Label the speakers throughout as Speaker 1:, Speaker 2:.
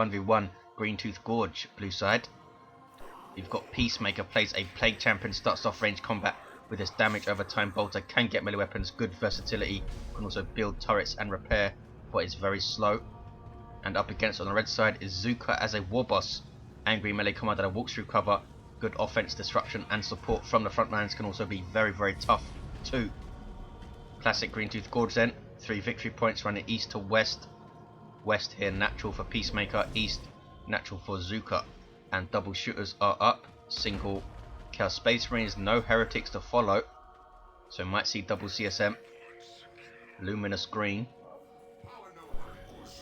Speaker 1: 1v1 Green Tooth Gorge, blue side. You've got Peacemaker plays a Plague Champion, starts off range combat with his damage over time bolter, can get melee weapons, good versatility, can also build turrets and repair, but is very slow. And up against on the red side is zoukka as a Warboss, angry melee commander that walks through cover, good offense, disruption and support from the front lines, can also be very tough too. Classic Green Tooth Gorge then, 3 victory points running east to west. West here natural for Peacemaker, east natural for zoukka. And double shooters are up, single Chaos Space Marines, no heretics to follow, so might see double CSM. Luminous green.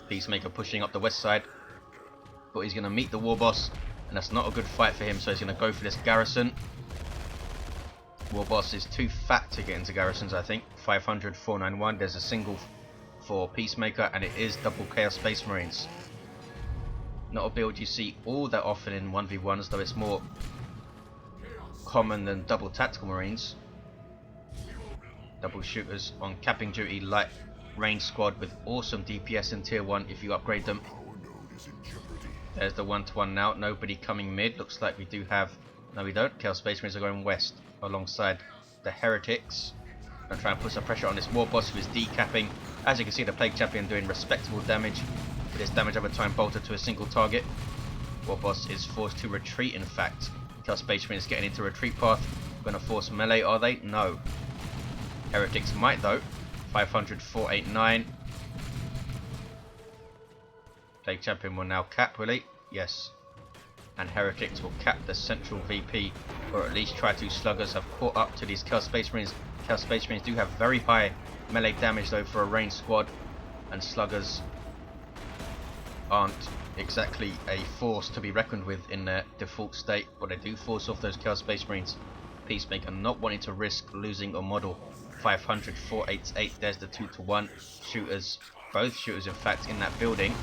Speaker 1: Peacemaker pushing up the west side, but he's going to meet the Warboss, and that's not a good fight for him, so he's going to go for this garrison. Warboss is too fat to get into garrisons, I think. 500, 491, there's a single for Peacemaker, and it is double Chaos Space Marines. Not a build you see all that often in 1v1s, though it's more common than double Tactical Marines. Double shooters on capping duty, light range squad with awesome DPS in tier 1 if you upgrade them. There's the 1-to-1 now, nobody coming mid, looks like we do have, no we don't, Chaos Space Marines are going west alongside the heretics. I'm trying to put some pressure on this Warboss who is decapping. As you can see, the Plague Champion doing respectable damage. This damage over time bolter to a single target. Warboss is forced to retreat, in fact. Chaos Space Marines getting into retreat path. Going to force melee, are they? No. Heretics might though. 500, 489. Plague Champion will now cap, will he? Yes. And Heretics will cap the central VP, or at least try to. Sluggers have caught up to these Chaos Space Marines. Chaos Space Marines do have very high melee damage though for a ranged squad, and Sluggers aren't exactly a force to be reckoned with in their default state, but they do force off those Chaos Space Marines. Peacemaker not wanting to risk losing a model. 500, 488, there's the 2-to-1 shooters, both shooters in fact in that building,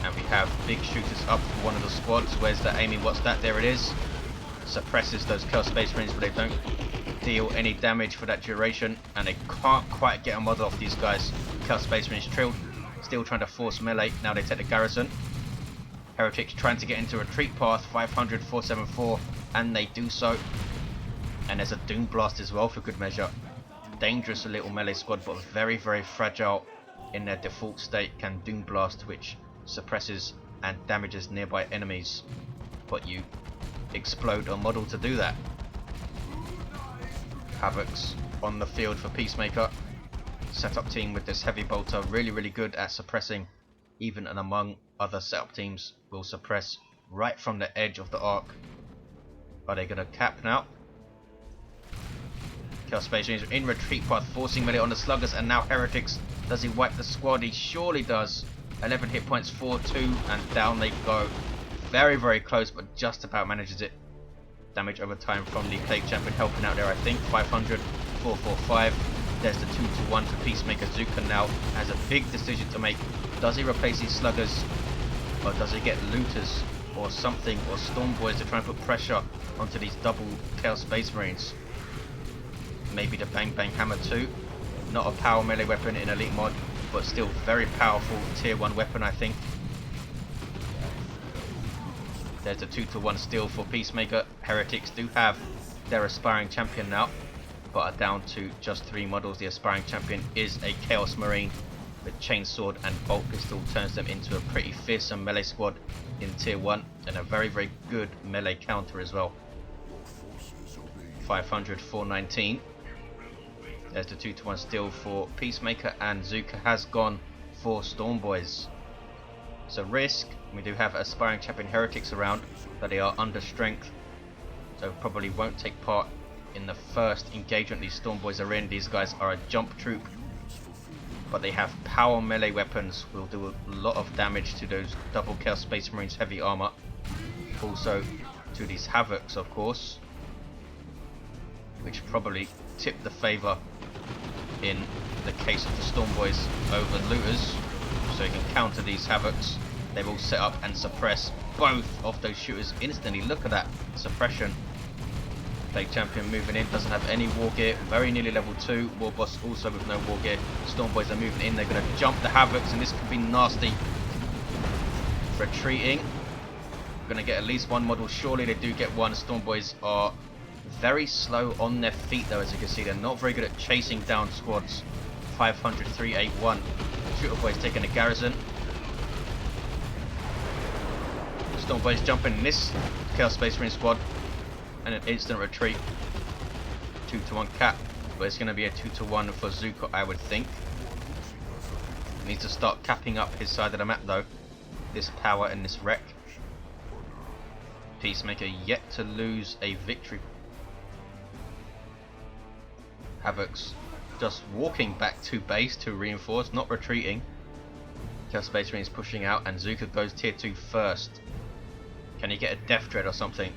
Speaker 1: and we have big shooters up for one of the squads. Where's the aiming? What's that? There it is. Suppresses those Chaos Space Marines, but they don't deal any damage for that duration, and they can't quite get a model off these guys. Chaos Space Marines trilled. Still trying to force melee. Now they take the garrison. Heretics trying to get into retreat path. 500, 474, and they do so. And there's a Doom Blast as well for good measure. Dangerous little melee squad, but very fragile in their default state. Can Doom Blast, which suppresses and damages nearby enemies, but you explode a model to do that. Havocs on the field for Peacemaker. Setup team with this heavy bolter, really good at suppressing, even and among other setup teams, will suppress right from the edge of the arc. Are they going to cap now? Chaos Space Marines in retreat path, forcing melee on the Sluggers, and now Heretics. Does he wipe the squad? He surely does. 11 hit points, 4-2, and down they go. Very close, but just about manages it. Damage over time from the Plague Champion helping out there, I think. 500, 445. There's the 2-to-1 for Peacemaker. Zoukka now has a big decision to make. Does he replace these Sluggers, or does he get Looters or something, or Storm Boys to try and put pressure onto these double Chaos Space Marines? Maybe the Bang Bang Hammer too. Not a power melee weapon in Elite mod, but still very powerful tier 1 weapon, I think. There's a 2-to-1 steal for Peacemaker. Heretics do have their aspiring champion now, but are down to just 3 models. The aspiring champion is a Chaos Marine with chainsword and bolt pistol, turns them into a pretty fearsome melee squad in tier 1, and a very good melee counter as well. 500, 419. There's the 2-to-1 steal for Peacemaker, and zoukka has gone for Storm Boys. So risk, we do have aspiring champion Heretics around, but they are under strength, so probably won't take part in the first engagement these Storm Boys are in. These guys are a jump troop, but they have power melee weapons, will do a lot of damage to those double Chaos Space Marines heavy armor. Also to these Havocs, of course, which probably tip the favour in the case of the Storm Boys over Looters, so you can counter these Havocs. They will set up and suppress both of those shooters instantly. Look at that suppression. Plague Champion moving in, doesn't have any war gear, very nearly level 2. Warboss also with no war gear. Storm Boys are moving in, they're going to jump the Havocs, and this could be nasty. retreating. We're going to get at least one model. Surely they do get one. Storm Boys are very slow on their feet though, as you can see. They're not very good at chasing down squads. 500, 381. Shooter Boys taking a garrison. Storm Boys jumping in this Chaos Space Marine squad. And an instant retreat. 2-to-1 cap. But it's going to be a 2-to-1 for zoukka, I would think. Needs to start capping up his side of the map though. This power and this wreck. Peacemaker yet to lose a victory. Havoc's just walking back to base to reinforce, not retreating. Chaos Space Marine is pushing out and zoukka goes tier 2 first. Can he get a Death Dread or something?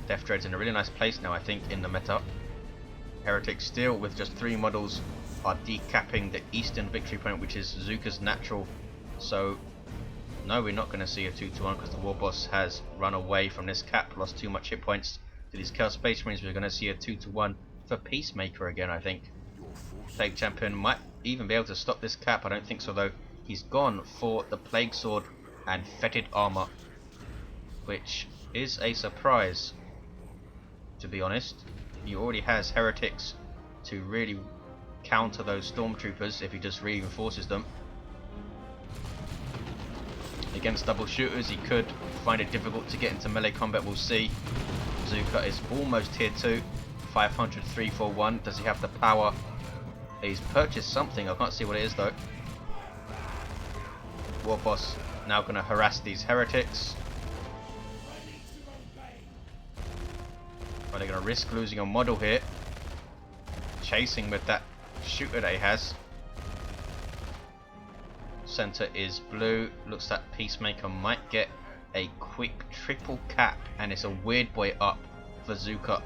Speaker 1: Death Dread's in a really nice place now, I think, in the meta. Heretics still with just 3 models are decapping the eastern victory point, which is zoukka's natural. So no, we're not going to see a 2-to-1 because the Warboss has run away from this cap, lost too much hit points to these Chaos Space Marines. We're going to see a 2-to-1 for Peacemaker again, I think. Plague Champion might even be able to stop this cap. I don't think so though. He's gone for the Plague Sword and Fetid Armor, which is a surprise, to be honest. He already has Heretics to really counter those Stormtroopers if he just reinforces them. Against double shooters he could find it difficult to get into melee combat, we'll see. Zoukka is almost tier 2, 500, 341. Does he have the power? He's purchased something, I can't see what it is though. Warboss now going to harass these heretics. Are they going to risk losing a model here? Chasing with that shooter that he has. Center is blue. Looks like Peacemaker might get a quick triple cap, and it's a weird boy up for zoukka.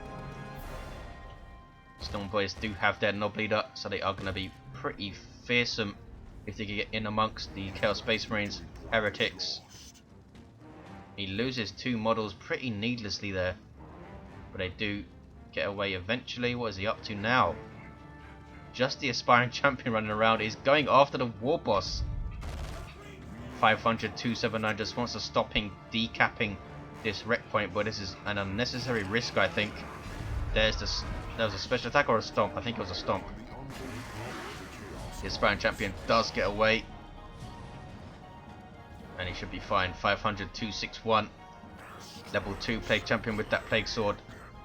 Speaker 1: Storm Boys do have their Knob Leader, so they are going to be pretty fearsome if they can get in amongst the Chaos Space Marines. Heretics. He loses 2 models pretty needlessly there, but they do get away eventually. What is he up to now? Just the aspiring champion running around. He's going after the Warboss. 500, 279 just wants to stop him decapping this wreck point, but this is an unnecessary risk, I think. There's this. There was a special attack or a stomp. I think it was a stomp. The aspiring champion does get away, and he should be fine. 500, 261. Level 2 Plague Champion with that Plague Sword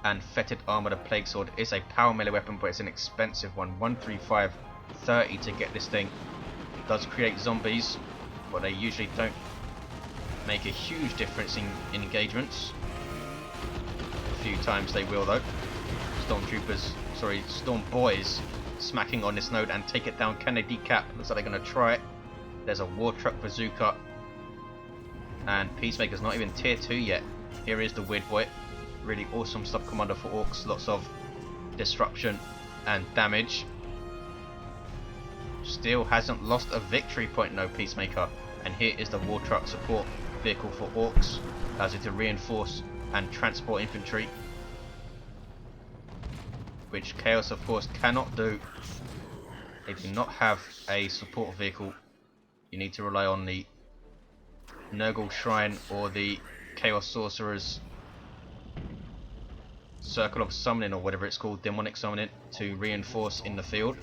Speaker 1: and Fetid Armor. The Plague Sword is a power melee weapon, but it's an expensive one. 135, 30 to get this thing. It does create zombies, but they usually don't make a huge difference in engagements. A few times they will though. Storm Boys smacking on this node and take it down. Can they decap? Looks like they're going to try it. There's a war truck for zoukka. And Peacemaker's not even tier 2 yet. Here is the weird boy. Really awesome stuff commander for Orks. Lots of disruption and damage. Still hasn't lost a victory point, no Peacemaker. And here is the war truck support vehicle for Orks. Allows it to reinforce and transport infantry, which Chaos of course cannot do. They do not have a support vehicle. You need to rely on the Nurgle Shrine or the Chaos Sorcerer's Circle of Summoning, or whatever it's called, Demonic Summoning, to reinforce in the field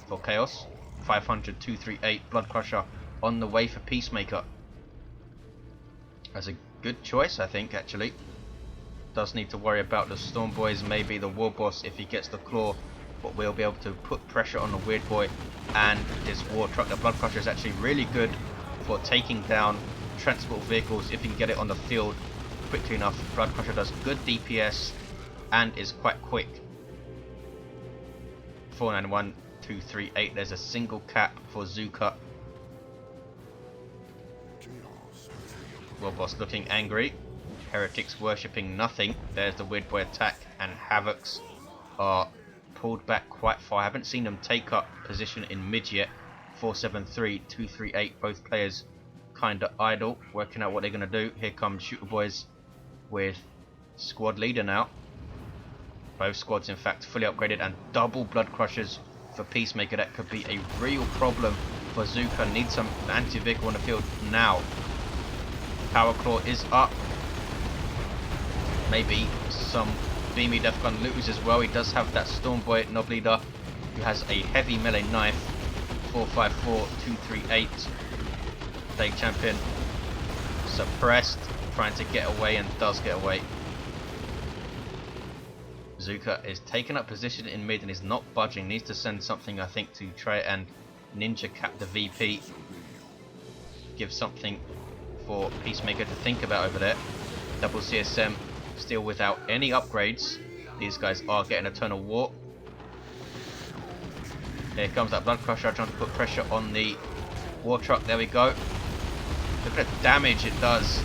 Speaker 1: for Chaos. 500, 238 Blood Crusher on the way for Peacemaker. That's a good choice, I think, actually. Does need to worry about the Storm Boys, maybe the Warboss if he gets the claw, but we'll be able to put pressure on the weird boy. And this war truck, the Blood Crusher, is actually really good for taking down transport vehicles if you can get it on the field quickly enough. Blood Crusher does good DPS and is quite quick. 491, 238. There's a single cap for zoukka. Warboss looking angry. Heretics worshipping nothing. There's the weird boy attack, and Havocs are pulled back quite far. I haven't seen them take up position in mid yet. 473, 238. Both players kinda idle, working out what they're gonna do. Here comes Shooter Boys with squad leader now. Both squads in fact fully upgraded, and double Blood Crushers for Peacemaker. That could be a real problem for zoukka. Needs some anti-vehicle on the field now. Power Claw is up. Maybe some beamy death gun looters as well. He does have that Stormboy Knob Leader who has a heavy melee knife. 454 238. Plague Champion suppressed, trying to get away, and does get away. Zoukka is taking up position in mid and is not budging. Needs to send something, I think, to try and ninja cap the VP. Give something for Peacemaker to think about over there. Double CSM still without any upgrades. These guys are getting Eternal War. Here comes that Blood Crusher trying to put pressure on the War Truck. There we go. Look at the damage it does.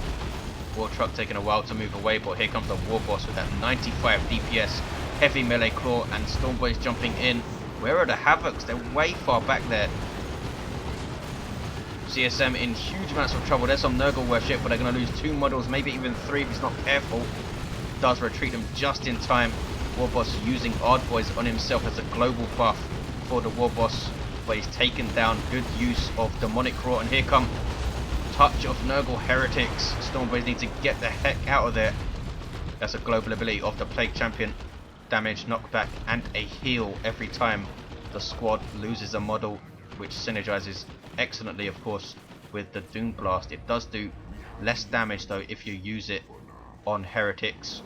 Speaker 1: War Truck taking a while to move away, but here comes the Warboss with that 95 DPS, heavy melee claw, and Stormboy's jumping in. Where are the Havocs? They're way far back there. CSM in huge amounts of trouble. There's some Nurgle worship, but they're going to lose 2 models, maybe even 3 if he's not careful. Does retreat them just in time. Warboss using Ardboys on himself as a global buff for the Warboss, but he's taken down. Good use of Demonic Claw, and here come touch of Nurgle Heretics. Stormboys need to get the heck out of there. That's a global ability of the Plague Champion. Damage, knockback, and a heal every time the squad loses a model, which synergizes excellently, of course, with the Doom Blast. It does do less damage though if you use it on Heretics,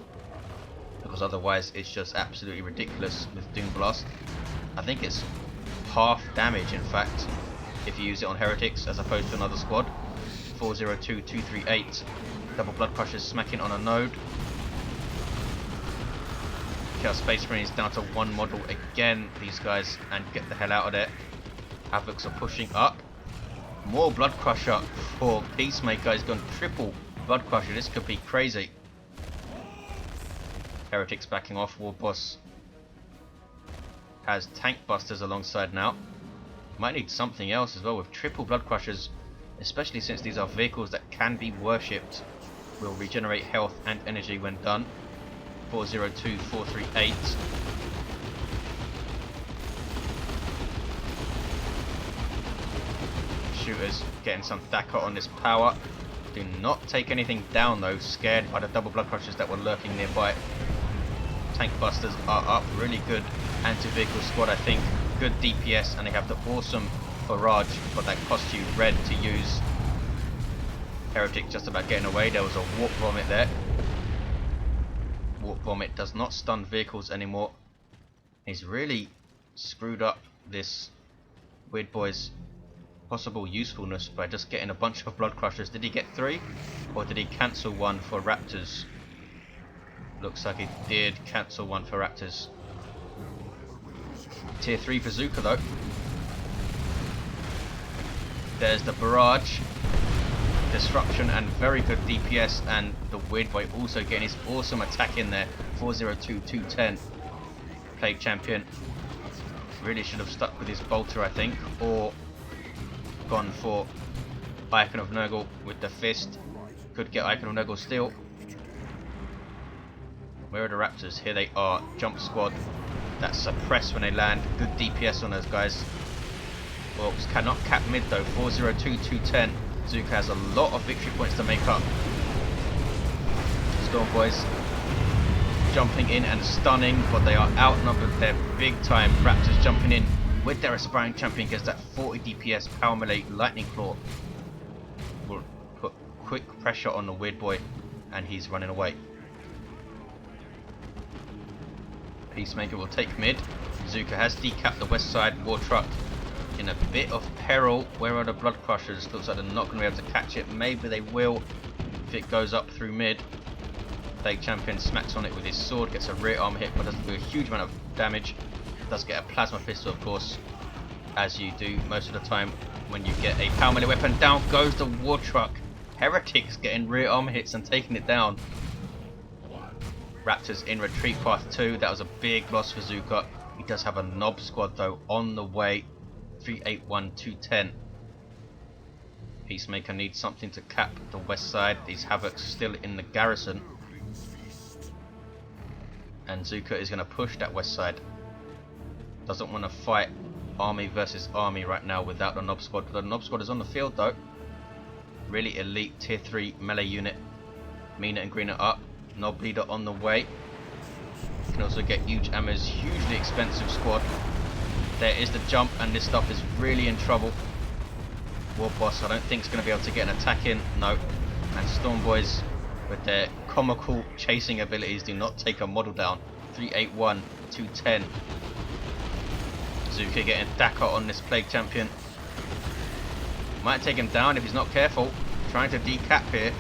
Speaker 1: because otherwise it's just absolutely ridiculous with Doom Blast. I think it's half damage, in fact, if you use it on Heretics as opposed to another squad. 402 238. Double Blood Crushers smacking on a node. Chaos Space Marines down to 1 model again, these guys, and get the hell out of there. Havocs are pushing up. More Blood Crusher for Peacemaker. He's gone triple Blood Crusher. This could be crazy. Heretics backing off. Warboss has Tank Busters alongside now. Might need something else as well with triple Blood Crushers, especially since these are vehicles that can be worshipped. Will regenerate health and energy when done. 402 438. Shooters getting some Thacker on this power. Do not take anything down though, scared by the double Blood Crushers that were lurking nearby. Tank Busters are up, really good anti-vehicle squad, I think. Good DPS, and they have the awesome barrage, but that costs you red to use. Heretic just about getting away. There was a Warp Vomit there. Warp Vomit does not stun vehicles anymore. He's really screwed up this Weird Boy's possible usefulness by just getting a bunch of Blood Crushers. Did he get 3? Or did he cancel 1 for Raptors? Looks like he did cancel 1 for Raptors. Tier 3 for zoukka though. There's the barrage, disruption, and very good DPS, and the Weird Boy also getting his awesome attack in there. 402 210. Plague Champion really should have stuck with his bolter, I think, or gone for Icon of Nurgle with the fist. Could get Icon of Nurgle still. Where are the Raptors? Here they are. Jump squad. That's suppressed when they land. Good DPS on those guys. Orks cannot cap mid though. 402 210. zoukka has a lot of victory points to make up. Stormboys jumping in and stunning, but they are outnumbered there big time. Raptors jumping in with their aspiring champion, gets that 40 DPS power melee lightning claw. Will put quick pressure on the Weird Boy, and he's running away. Peacemaker will take mid. zoukka has decapped the west side. War Truck in a bit of peril. Where are the Blood Crushers? Looks like they're not going to be able to catch it. Maybe they will if it goes up through mid. Plague Champion smacks on it with his sword, gets a rear arm hit, but doesn't do a huge amount of damage. Does get a plasma pistol, of course, as you do most of the time when you get a power melee weapon. Down goes the War Truck. Heretics getting rear arm hits and taking it down. Raptors in retreat path 2. That was a big loss for zoukka. He does have a Knob squad though on the way. 381 210. Peacemaker needs something to cap the west side. These Havocs still in the garrison, and zoukka is going to push that west side. Doesn't want to fight army versus army right now without the Nob Squad. The Nob Squad is on the field though. Really elite tier 3 melee unit. Mina and Green are up. Nob Leader on the way. You can also get huge ammos, hugely expensive squad. There is the jump, and this stuff is really in trouble. Warboss, I don't think is going to be able to get an attack in. No. And Storm Boys, with their comical chasing abilities, do not take a model down. 381, 210. Zoukka getting Dakar on this Plague Champion. Might take him down if he's not careful. Trying to decap here.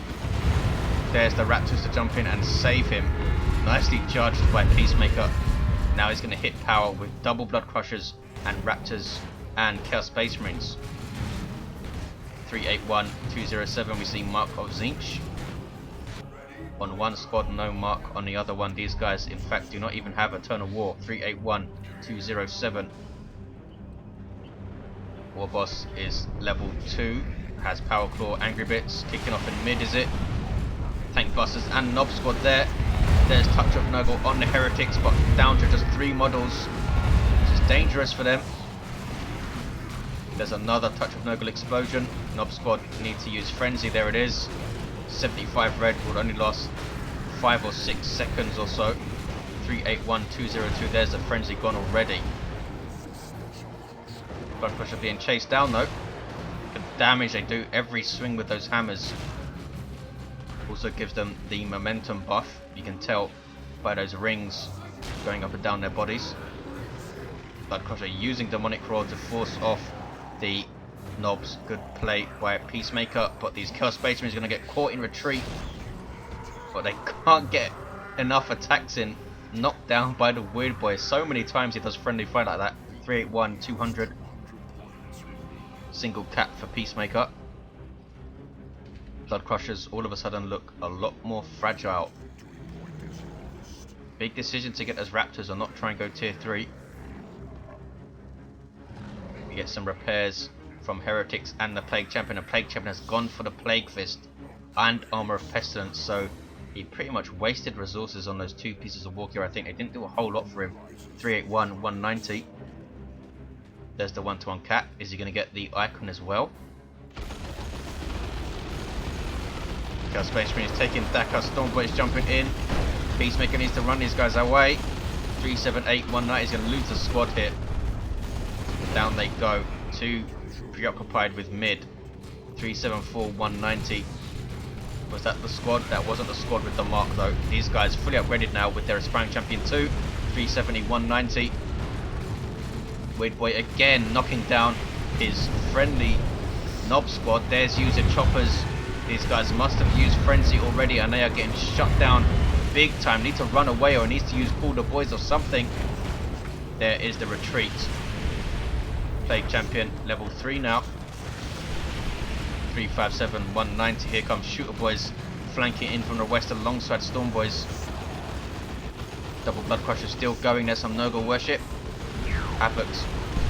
Speaker 1: There's the Raptors to jump in and save him. Nicely judged by Peacemaker. Now he's going to hit power with double Blood Crushers and Raptors and Chaos Space Marines. 381, 207, we see Mark of Zinch. On one squad, no mark on the other one. These guys, in fact, do not even have Eternal War. 381, 207. Warboss is level 2, has Power Claw, Angry Bits, kicking off in mid, is it? Tank Busters and Nob Squad there. There's Touch of Nurgle on the Heretics, but down to just 3 models, which is dangerous for them. There's another Touch of Nurgle explosion. Nob Squad need to use Frenzy, there it is. 75 red will only last 5 or 6 seconds or so. 381, 202, there's the Frenzy gone already. Blood Crusher being chased down though. The damage they do every swing with those hammers also gives them the momentum buff. You can tell by those rings going up and down their bodies. Blood Crusher using Demonic Roar to force off the Nobs. Good play by Peacemaker, but these Chaos Space Marines are going to get caught in retreat. But they can't get enough attacks in. Knocked down by the Weird Boy. So many times he does friendly fire like that. 381, 200. Single cap for Peacemaker. Blood Crushers all of a sudden look a lot more fragile. Big decision to get those Raptors and not try and go tier 3. We get some repairs from Heretics and the Plague Champion. The Plague Champion has gone for the Plague Fist and Armor of Pestilence, so he pretty much wasted resources on those 2 pieces of war gear. I think they didn't do a whole lot for him. 381, 190. There's the 1-to-1 cap. Is he going to get the icon as well? Chaos Space Marine is taking Dakar. Storm Boy is jumping in. Peacemaker needs to run these guys away. 378, 190 is going to lose the squad here. Down they go. 2 preoccupied with mid. 374, 190. Was that the squad? That wasn't the squad with the mark though. These guys fully upgraded now with their Aspiring Champion 2. 370, 190. Weird Boy again knocking down his friendly Nob Squad. There's user choppers. These guys must have used Frenzy already and they are getting shut down big time. Need to run away or needs to use Call the Boys or something. There is the retreat. Plague Champion level 3 now. 357, 190. Here comes Shooter Boys flanking in from the west alongside Storm Boys. Double Blood Crusher still going. There's some Nurgle worship. Havoc's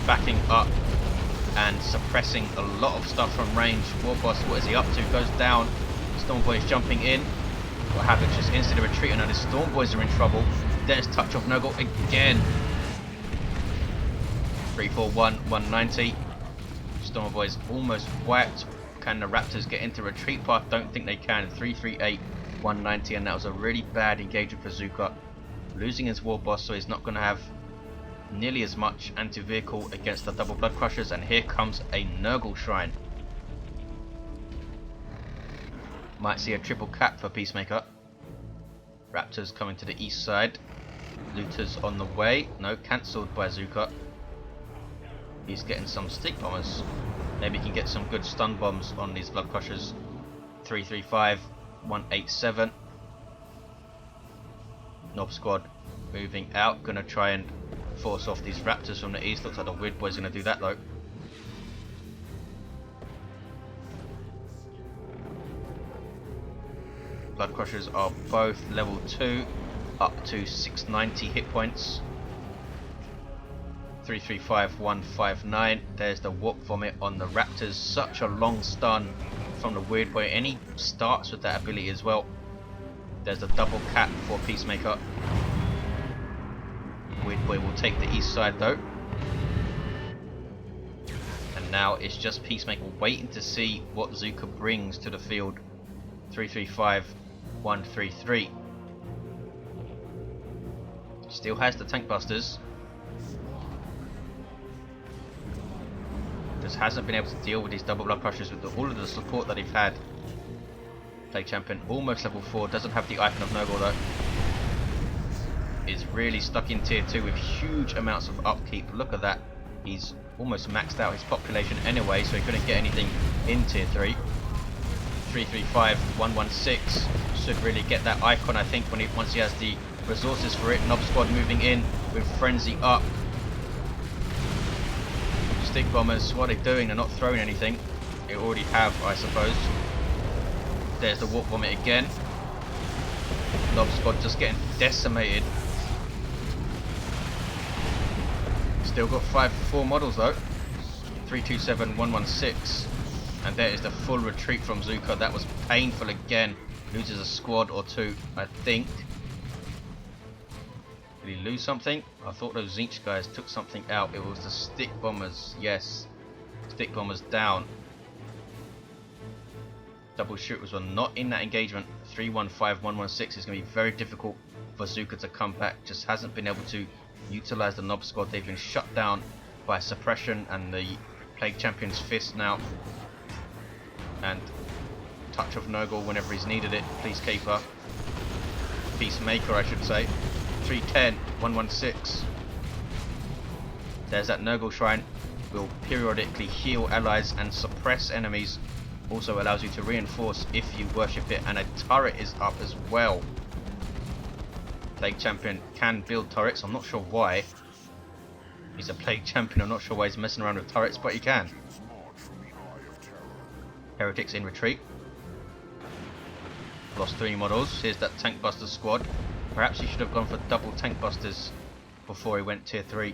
Speaker 1: backing up and suppressing a lot of stuff from range. Warboss, what is he up to? Goes down. Storm Boys jumping in. But Havoc's just instantly retreating and the Storm Boys are in trouble. There's Touch of Nurgle again. 341, 190. Storm Boys almost wiped. Can the Raptors get into retreat path? Don't think they can. 338, 190, and that was a really bad engagement for Zoukka. Losing his Warboss, so he's not going to have nearly as much anti-vehicle against the double Blood Crushers, and here comes a Nurgle Shrine. Might see a triple cap for Peacemaker. Raptors coming to the east side. Looters on the way. No, cancelled by Zoukka. He's getting some stick bombers. Maybe he can get some good stun bombs on these Blood Crushers. 335, 187. Nob Squad moving out. Gonna try and force off these Raptors from the east. Looks like the Weird Boy's gonna do that though. Blood Crushers are both level 2, up to 690 hit points. 335, 159. There's the Warp Vomit on the Raptors. Such a long stun from the Weird Boy, and he starts with that ability as well. There's the double cap for Peacemaker. Weird Boy will take the east side though. And now it's just Peacemaker waiting to see what Zoukka brings to the field. 335, 133. Still has the tank busters. Just hasn't been able to deal with these double blood crushers with all of the support that they've had. Plague Champion almost level 4, doesn't have the icon of Nurgle though. Is really stuck in tier 2 with huge amounts of upkeep. Look at that. He's almost maxed out his population anyway, so he couldn't get anything in tier 3. 335, 116 should really get that icon, I think, once he has the resources for it. Nob Squad moving in with Frenzy up. Stick bombers, what are they doing? They're not throwing anything. They already have, I suppose. There's the warp vomit again. Nob Squad just getting decimated. Still got 4 models though. 327, 116. And there is the full retreat from Zoukka. That was painful again. Loses a squad or 2, I think. Did he lose something? I thought those Zinch guys took something out. It was the stick bombers. Yes. Stick bombers down. Double shooters were not in that engagement. 315, 116 is going to be very difficult for Zoukka to come back. Just hasn't been able to utilize the Nob Squad. They've been shut down by Suppression and the Plague Champion's Fist now. And touch of Nurgle whenever he's needed it. Please Caper. Peacemaker, I should say. 310, 116. There's that Nurgle Shrine. Will periodically heal allies and suppress enemies. Also allows you to reinforce if you worship it. And a turret is up as well. Plague Champion can build turrets. I'm not sure why. He's a Plague Champion. I'm not sure why he's messing around with turrets, but he can. Heretics in retreat. Lost 3 models. Here's that Tank Buster squad. Perhaps he should have gone for double Tank Busters before he went tier 3.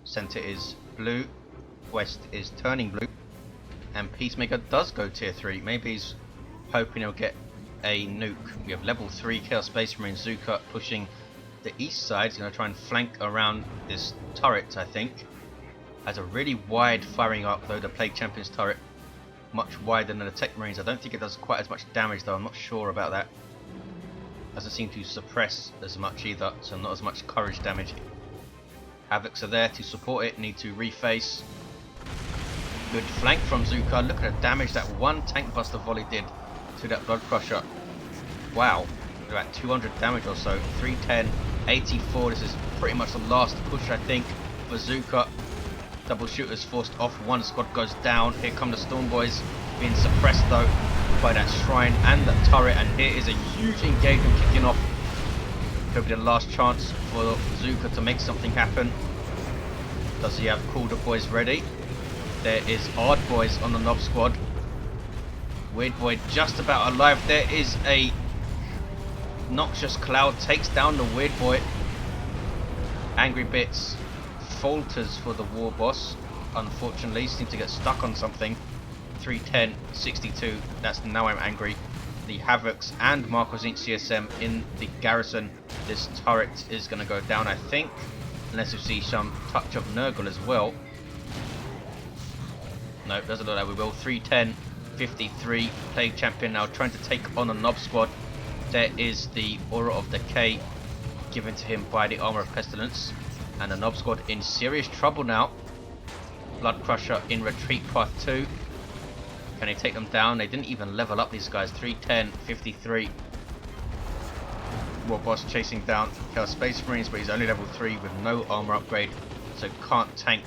Speaker 1: Centre is blue. West is turning blue. And Peacemaker does go tier 3. Maybe he's hoping he'll get a nuke. We have level 3 Chaos Space Marine Zoukka pushing the east side. He's going to try and flank around this turret, I think. Has a really wide firing arc though, the Plague Champion's turret. Much wider than the Tech Marines. I don't think it does quite as much damage though, I'm not sure about that. Doesn't seem to suppress as much either, so not as much courage damage. Havocs are there to support it, need to reface. Good flank from Zoukka. Look at the damage that one Tank Buster volley did to that Blood Crusher. Wow, about 200 damage or so. 310, 84. This is pretty much the last push, I think, for Zoukka. Double shooters forced off. One squad goes down. Here come the Storm Boys being suppressed though by that shrine and that turret. And here is a huge engagement kicking off. Could be the last chance for Zoukka to make something happen. Does he have Calder Boys ready? There is Ard Boys on the Nob Squad. Weird Boy just about alive. There is a Noxious Cloud takes down the Weird Boy. Angry Bits falters for the Warboss. Unfortunately, seems to get stuck on something. 310, 62. That's Now I'm Angry. The Havocs and Marcos Inc. CSM in the garrison. This turret is going to go down, I think. Unless we see some touch of Nurgle as well. No, doesn't look like we will. 310, 53. Plague Champion now trying to take on a Nob Squad. There is the Aura of Decay given to him by the Armor of Pestilence. And the Nob Squad in serious trouble now. Blood Crusher in retreat path 2. Can they take them down? They didn't even level up these guys. 310, 53. Warboss chasing down Chaos Space Marines, but he's only level 3 with no armor upgrade, so can't tank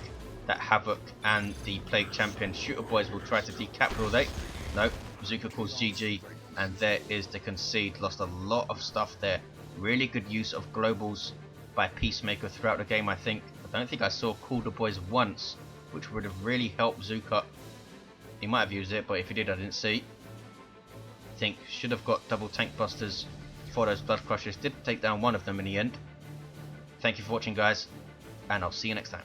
Speaker 1: that Havoc and the Plague Champion. Shooter Boys will try to decap, will they? No. Zoukka calls GG, and there is the concede. Lost a lot of stuff there. Really good use of globals by Peacemaker throughout the game, I think. I don't think I saw Calder Boys once, which would have really helped Zoukka. He might have used it, but if he did, I didn't see. I think should have got double Tank Busters for those Blood Crushers. Did take down one of them in the end. Thank you for watching, guys, and I'll see you next time.